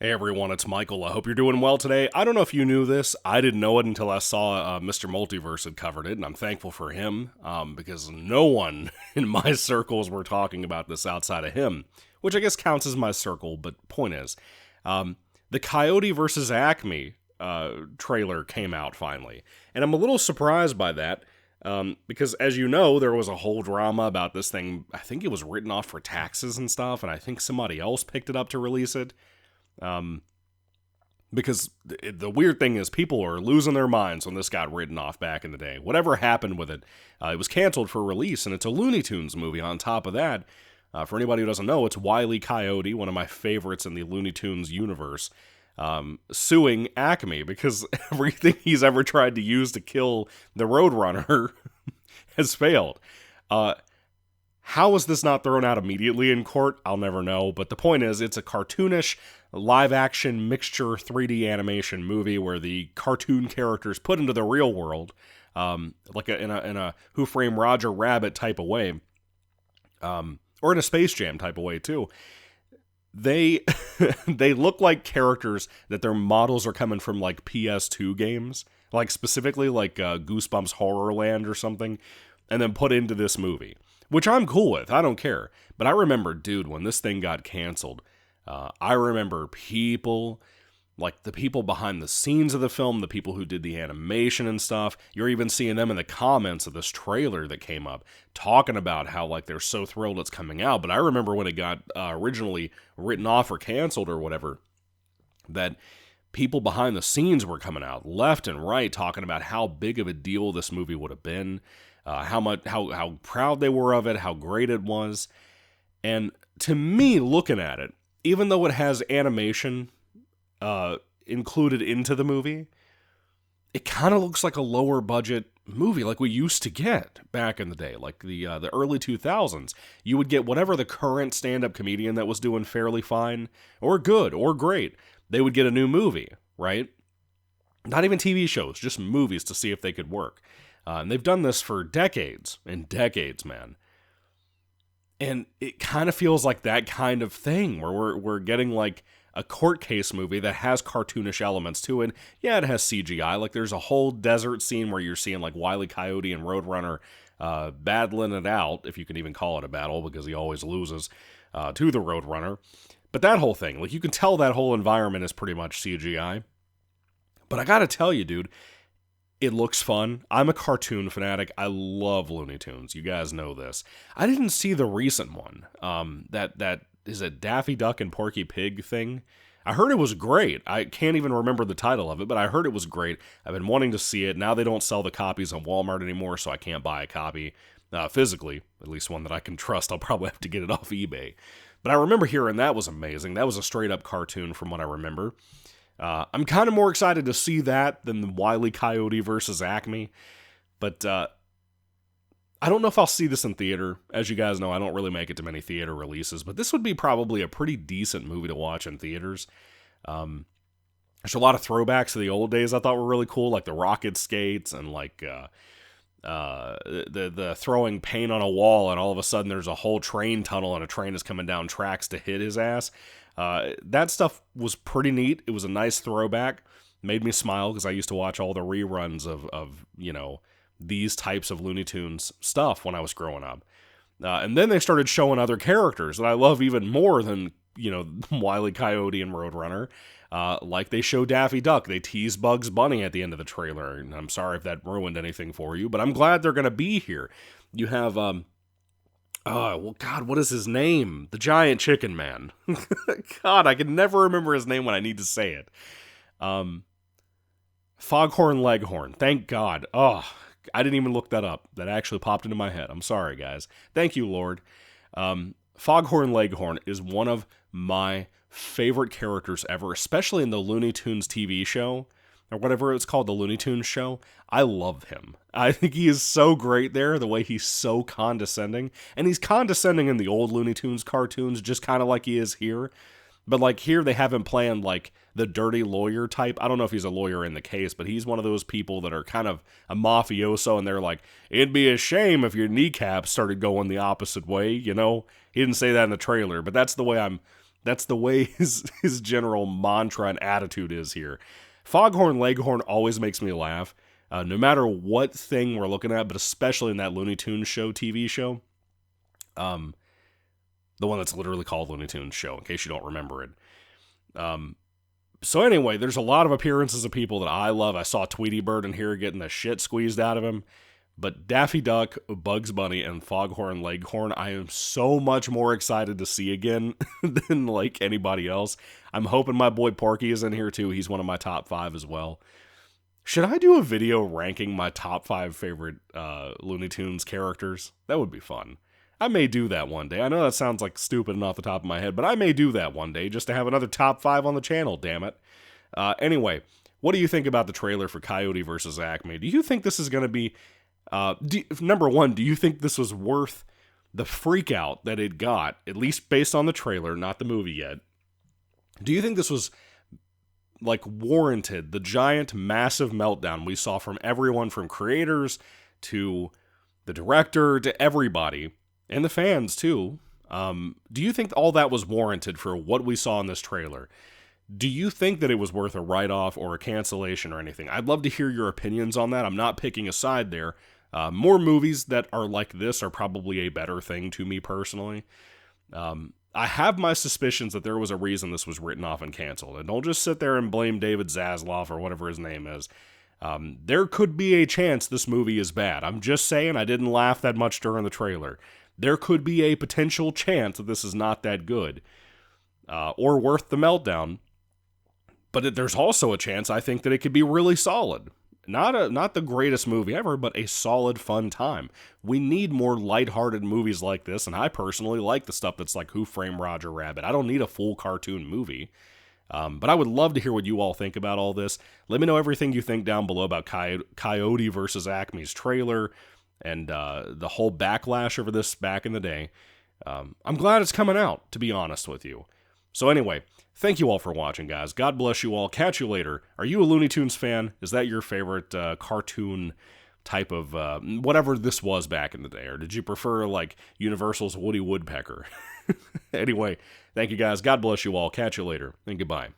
Hey everyone, it's Michael. I hope you're doing well today. I don't know if you knew this. I didn't know it until I saw Mr. Multiverse had covered it, and I'm thankful for him because no one in my circles were talking about this outside of him, which I guess counts as my circle, but point is, the Coyote versus Acme trailer came out finally, and I'm a little surprised by that because, as you know, there was a whole drama about this thing. I think it was written off for taxes and stuff, and I think somebody else picked it up to release it. Because the weird thing is people are losing their minds when this got written off back in the day. Whatever happened with it, it was canceled for release, and it's a Looney Tunes movie on top of that. For anybody who doesn't know, it's Wile E. Coyote, one of my favorites in the Looney Tunes universe, suing Acme because everything he's ever tried to use to kill the Roadrunner has failed. How was this not thrown out immediately in court? I'll never know, but the point is, it's a cartoonish, live-action mixture 3D animation movie where the cartoon characters put into the real world, like in a Who Framed Roger Rabbit type of way, or in a Space Jam type of way too. They they look like characters that their models are coming from like PS2 games, like specifically like Goosebumps Horrorland or something, and then put into this movie. Which I'm cool with, I don't care. But I remember, dude, when this thing got canceled, I remember people, like the people behind the scenes of the film, the people who did the animation and stuff, you're even seeing them in the comments of this trailer that came up, talking about how, like, they're so thrilled it's coming out. But I remember when it got originally written off or canceled or whatever, that people behind the scenes were coming out left and right talking about how big of a deal this movie would have been. How proud they were of it, how great it was. And to me, looking at it, even though it has animation included into the movie, it kind of looks like a lower budget movie like we used to get back in the day, like the early 2000s. You would get whatever the current stand-up comedian that was doing fairly fine, or good, or great. They would get a new movie, right? Not even TV shows, just movies to see if they could work. And they've done this for decades and decades, man. And it kind of feels like that kind of thing where we're getting like a court case movie that has cartoonish elements to it. Yeah, it has CGI. Like there's a whole desert scene where you're seeing like Wile E. Coyote and Roadrunner battling it out, if you can even call it a battle, because he always loses to the Roadrunner. But that whole thing, like you can tell that whole environment is pretty much CGI. But I gotta tell you, dude, it looks fun. I'm a cartoon fanatic. I love Looney Tunes. You guys know this. I didn't see the recent one. That is a Daffy Duck and Porky Pig thing. I heard it was great. I can't even remember the title of it, but I heard it was great. I've been wanting to see it. Now they don't sell the copies on Walmart anymore, so I can't buy a copy physically, at least one that I can trust. I'll probably have to get it off eBay. But I remember hearing that was amazing. That was a straight-up cartoon from what I remember. I'm kind of more excited to see that than the Wile E. Coyote versus Acme, but I don't know if I'll see this in theater. As you guys know, I don't really make it to many theater releases, but this would be probably a pretty decent movie to watch in theaters. There's a lot of throwbacks to the old days I thought were really cool, like the rocket skates and like the throwing paint on a wall, and all of a sudden there's a whole train tunnel and a train is coming down tracks to hit his ass. That stuff was pretty neat. It was a nice throwback. Made me smile because I used to watch all the reruns of you know, these types of Looney Tunes stuff when I was growing up. And then they started showing other characters that I love even more than, you know, Wile E. Coyote and Roadrunner. Like they show Daffy Duck. They tease Bugs Bunny at the end of the trailer. And I'm sorry if that ruined anything for you, but I'm glad they're going to be here. You have, well, God, what is his name? The Giant Chicken Man. God, I can never remember his name when I need to say it. Foghorn Leghorn. Thank God. Oh, I didn't even look that up. That actually popped into my head. I'm sorry, guys. Thank you, Lord. Foghorn Leghorn is one of my favorite characters ever, especially in the Looney Tunes TV show, or whatever it's called, the Looney Tunes show. I love him. I think he is so great there, the way he's so condescending. And he's condescending in the old Looney Tunes cartoons, just kind of like he is here. But like here, they have him playing like the dirty lawyer type. I don't know if he's a lawyer in the case, but he's one of those people that are kind of a mafioso, and they're like, it'd be a shame if your kneecaps started going the opposite way, you know? He didn't say that in the trailer, but that's the way I'm That's the way his general mantra and attitude is here. Foghorn Leghorn always makes me laugh, no matter what thing we're looking at, but especially in that Looney Tunes show, TV show. The one that's literally called Looney Tunes show, in case you don't remember it. So anyway, there's a lot of appearances of people that I love. I saw Tweety Bird in here getting the shit squeezed out of him. But Daffy Duck, Bugs Bunny, and Foghorn Leghorn, I am so much more excited to see again than like anybody else. I'm hoping my boy Porky is in here too. He's one of my top 5 as well. Should I do a video ranking my top 5 favorite Looney Tunes characters? That would be fun. I may do that one day. I know that sounds like stupid and off the top of my head, but I may do that one day just to have another top 5 on the channel, damn it. Anyway, what do you think about the trailer for Coyote versus Acme? Do you think this is going to be... number one, do you think this was worth the freak out that it got, at least based on the trailer, not the movie yet? Do you think this was, like, warranted, the giant, massive meltdown we saw from everyone, from creators to the director to everybody, and the fans, too? Do you think all that was warranted for what we saw in this trailer? Do you think that it was worth a write-off or a cancellation or anything? I'd love to hear your opinions on that. I'm not picking a side there. More movies that are like this are probably a better thing to me personally. I have my suspicions that there was a reason this was written off and canceled. And don't just sit there and blame David Zaslav or whatever his name is. There could be a chance this movie is bad. I'm just saying, I didn't laugh that much during the trailer. There could be a potential chance that this is not that good. Or worth the meltdown. But there's also a chance, I think, that it could be really solid. Not the greatest movie ever, but a solid, fun time. We need more lighthearted movies like this, and I personally like the stuff that's like Who Framed Roger Rabbit. I don't need a full cartoon movie. But I would love to hear what you all think about all this. Let me know everything you think down below about Coyote versus Acme's trailer and the whole backlash over this back in the day. I'm glad it's coming out, to be honest with you. So anyway, thank you all for watching, guys. God bless you all. Catch you later. Are you a Looney Tunes fan? Is that your favorite cartoon type of whatever this was back in the day? Or did you prefer, like, Universal's Woody Woodpecker? Anyway, thank you, guys. God bless you all. Catch you later, and goodbye.